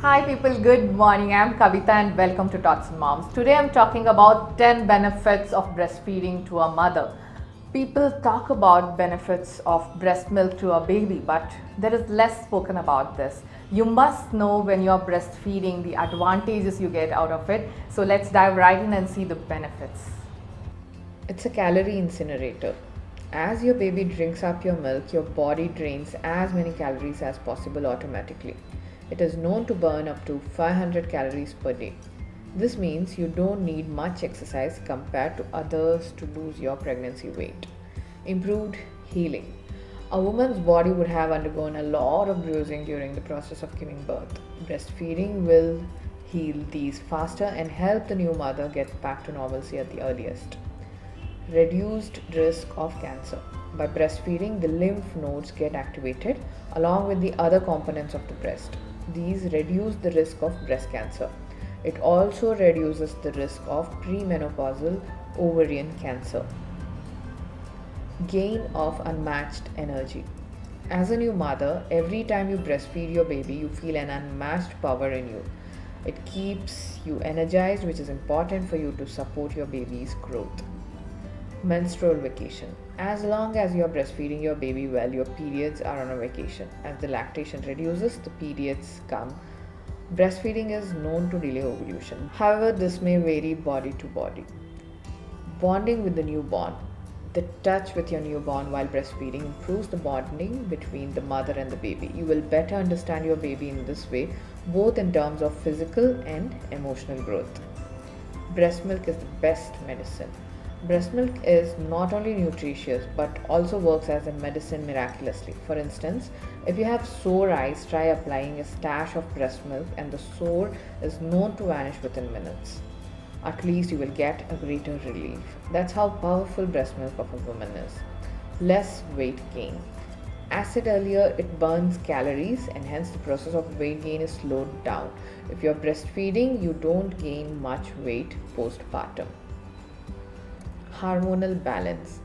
Hi people, good morning. I'm Kavita and welcome to Tots and Moms. Today I'm talking about 10 benefits of breastfeeding to a mother. People talk about benefits of breast milk to a baby, but there is less spoken about this. You must know when you're breastfeeding the advantages you get out of it. So let's dive right in and see the benefits. It's a calorie incinerator. As your baby drinks up your milk, your body drains as many calories as possible automatically. It is known to burn up to 500 calories per day. This means you don't need much exercise compared to others to lose your pregnancy weight. Improved healing. A woman's body would have undergone a lot of bruising during the process of giving birth. Breastfeeding will heal these faster and help the new mother get back to normalcy at the earliest. Reduced risk of cancer. By breastfeeding, the lymph nodes get activated along with the other components of the breast. These reduce the risk of breast cancer. It also reduces the risk of premenopausal ovarian cancer. Gain of unmatched energy. As a new mother, every time you breastfeed your baby, you feel an unmatched power in you. It keeps you energized, which is important for you to support your baby's growth. Menstrual vacation. As long as you are breastfeeding your baby well, your periods are on a vacation. As the lactation reduces, the periods come. Breastfeeding is known to delay ovulation. However, this may vary body to body. Bonding with the newborn. The touch with your newborn while breastfeeding improves the bonding between the mother and the baby. You will better understand your baby in this way, both in terms of physical and emotional growth. Breast milk is the best medicine. Breast milk is not only nutritious but also works as a medicine miraculously. For instance, if you have sore eyes, try applying a stash of breast milk and the sore is known to vanish within minutes. At least you will get a greater relief. That's how powerful breast milk of a woman is. Less weight gain. As said earlier, it burns calories and hence the process of weight gain is slowed down. If you're breastfeeding, you don't gain much weight postpartum. Hormonal balance.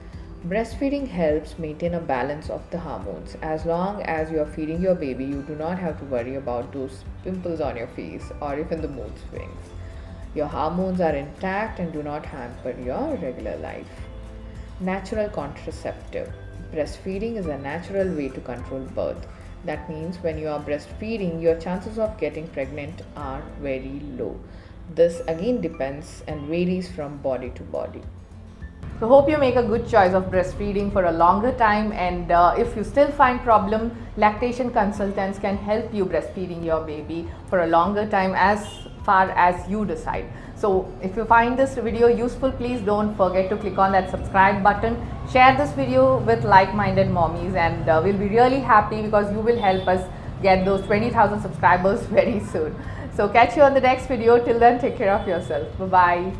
Breastfeeding helps maintain a balance of the hormones. As long as you are feeding your baby, you do not have to worry about those pimples on your face or even the mood swings. Your hormones are intact and do not hamper your regular life. Natural contraceptive. Breastfeeding is a natural way to control birth. That means when you are breastfeeding, your chances of getting pregnant are very low. This again depends and varies from body to body. So hope you make a good choice of breastfeeding for a longer time, and if you still find problem, lactation consultants can help you breastfeeding your baby for a longer time as far as you decide. So if you find this video useful, please don't forget to click on that subscribe button, share this video with like-minded mommies, and we'll be really happy because you will help us get those 20,000 subscribers very soon. So catch you on the next video. Till then, take care of yourself. Bye bye.